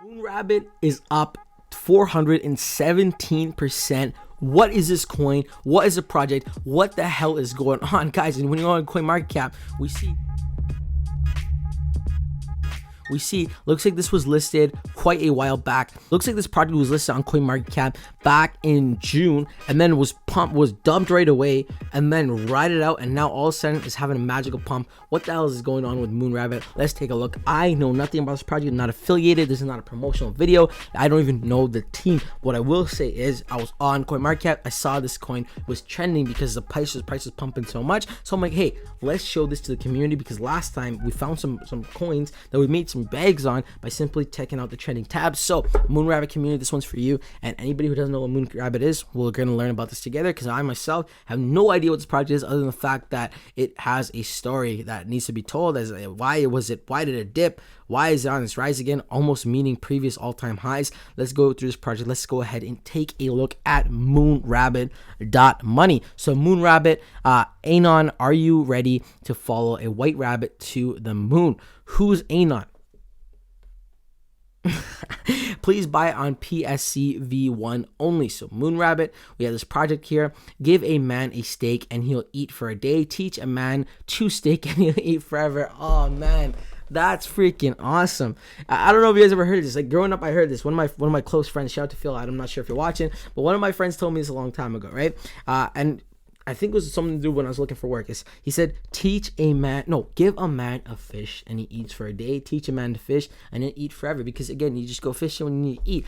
Moonrabbit is up 417%. What is this coin? What is the project? What the hell is going on, guys? And when you go on CoinMarketCap, we see looks like this was listed quite a while back. Looks like this project was listed on CoinMarketCap back in June, and then was dumped right away, and then rided out, and now all of a sudden is having a magical pump. What the hell is going on with Moonrabbit? Let's take a look. I know nothing about this project. I'm not affiliated. This is not a promotional video. I don't even know the team. What I will say is I was on CoinMarketCap. I saw this coin was trending because the price was pumping so much. So I'm like, hey, let's show this to the community, because last time we found some coins that we made some bags on by simply checking out the trending tabs. So Moonrabbit community, this one's for you. And anybody who doesn't know what Moonrabbit is, we're going to learn about this together, because I myself have no idea what this project is, other than the fact that it has a story that needs to be told. As why did it dip? Why is it on this rise again, almost meeting previous all-time highs? Let's go through this project. Let's go ahead and take a look at Moonrabbit.money. So Moonrabbit, Anon, are you ready to follow a white rabbit to the moon? Who's Anon? Please buy on PSC V1 only. So Moonrabbit, we have this project here. Give a man a steak and he'll eat for a day. Teach a man to steak and he'll eat forever. Oh man, that's freaking awesome. I don't know if you guys ever heard this. Like growing up, I heard this. One of my close friends, shout out to Phil, I'm not sure if you're watching, but one of my friends told me this a long time ago, right? And I think it was something to do when I was looking for work. He said, give a man a fish and he eats for a day. Teach a man to fish and he'll eat forever. Because again, you just go fishing when you need to eat.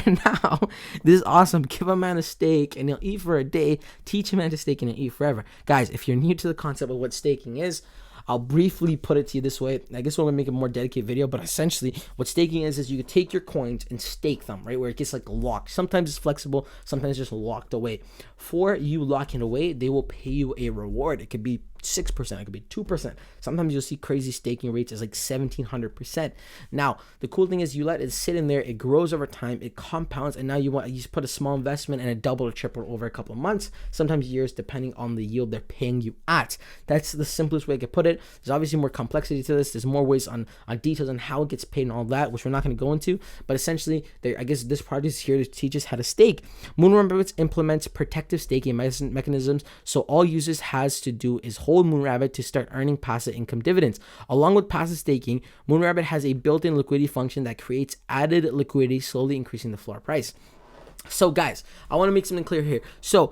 And now, this is awesome. Give a man a steak and he'll eat for a day. Teach a man to steak and he'll eat forever. Guys, if you're new to the concept of what staking is, I'll briefly put it to you this way. I guess we're gonna make a more dedicated video, but essentially what staking is you can take your coins and stake them, right? Where it gets like locked. Sometimes it's flexible, sometimes it's just locked away. For you locking away, they will pay you a reward. It could be 6%, it could be 2%. Sometimes you'll see crazy staking rates as like 1700%. Now, the cool thing is you let it sit in there, it grows over time, it compounds, and now you just put a small investment and it double or triple over a couple of months, sometimes years, depending on the yield they're paying you at. That's the simplest way I could put it. There's obviously more complexity to this. There's more ways on details on how it gets paid and all that, which we're not going to go into. But essentially, I guess this project is here to teach us how to stake. Moonrabbit implements protective staking mechanisms, so all users has to do is hold Moonrabbit to start earning passive income dividends. Along with passive staking, Moonrabbit has a built-in liquidity function that creates added liquidity, slowly increasing the floor price. So guys, I want to make something clear here. So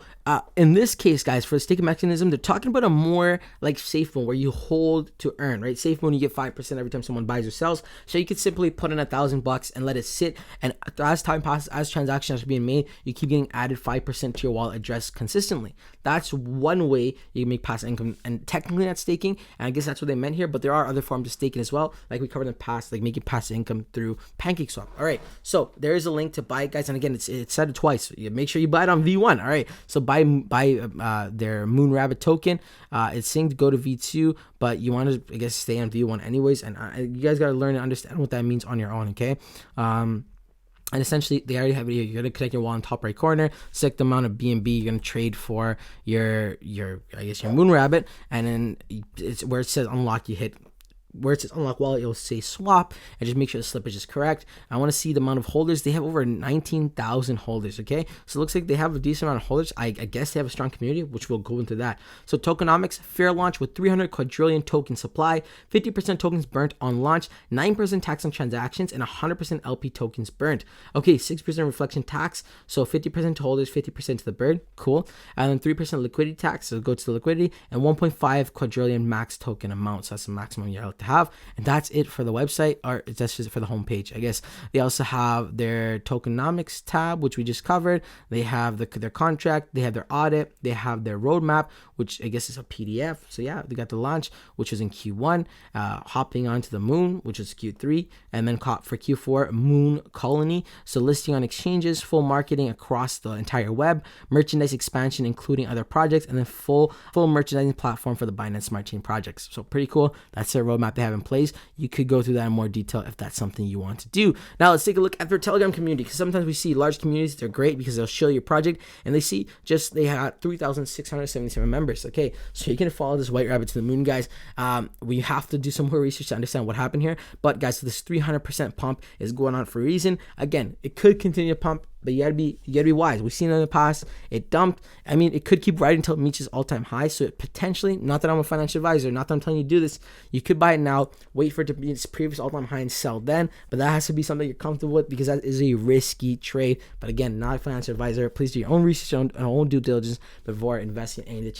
in this case, guys, for the staking mechanism, they're talking about a more like safe one where you hold to earn, right? Safe one, you get 5% every time someone buys or sells. So you could simply put in $1,000 and let it sit, and as time passes, as transactions are being made, you keep getting added 5% to your wallet address consistently. That's one way you can make passive income, and technically that's staking, and I guess that's what they meant here, but there are other forms of staking as well, like we covered in the past, like making passive income through PancakeSwap. All right, so there is a link to buy it, guys, and again, it's said it twice. You make sure you buy it on V1. All right, so buy their Moonrabbit token. It's saying to go to V2, but you want to, I guess, stay on V1 anyways, and you guys got to learn and understand what that means on your own, okay? And essentially, they already have it here. You're gonna connect your wallet in the top right corner, select the amount of BNB you're gonna trade for your Moonrabbit, and then it's where it says unlock, you hit where it says unlock wallet, it'll say swap, and just make sure the slippage is correct. I want to see the amount of holders. They have over 19,000 holders, okay? So it looks like they have a decent amount of holders. I guess they have a strong community, which we'll go into that. So tokenomics, fair launch with 300 quadrillion token supply, 50% tokens burnt on launch, 9% tax on transactions, and 100% LP tokens burnt. Okay, 6% reflection tax, so 50% to holders, 50% to the bird, cool. And then 3% liquidity tax, so go to the liquidity, and 1.5 quadrillion max token amount, so that's the maximum you're allowed to have. And that's it for the website, or that's just for the homepage, I guess. They also have their tokenomics tab, which we just covered. They have their contract, they have their audit, they have their roadmap, which I guess is a PDF. So yeah, they got the launch, which was in Q1, hopping onto the moon, which is Q3, and then for Q4, Moon Colony. So listing on exchanges, full marketing across the entire web, merchandise expansion including other projects, and then full merchandising platform for the Binance Smart Chain projects. So pretty cool. That's their roadmap roadmap they have in place. You could go through that in more detail if that's something you want to do. Now let's take a look at their Telegram community, because sometimes we see large communities, they're great because they'll show your project and they see just they had 3,677 members. Okay, so you can follow this White Rabbit to the moon, guys. We have to do some more research to understand what happened here, but guys, this 300% pump is going on for a reason. Again, it could continue to pump, but you gotta be wise. We've seen it in the past. It dumped. I mean, it could keep riding until it reaches all-time high. So it potentially, not that I'm a financial advisor, not that I'm telling you to do this, you could buy it now, wait for it to be its previous all-time high and sell then. But that has to be something you're comfortable with, because that is a risky trade. But again, not a financial advisor. Please do your own research and own due diligence before investing in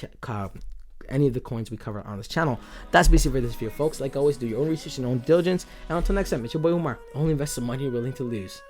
any of the coins we cover on this channel. That's basically for this video, folks. Like always, do your own research and own diligence. And until next time, it's your boy Umar. Only invest some money you're willing to lose.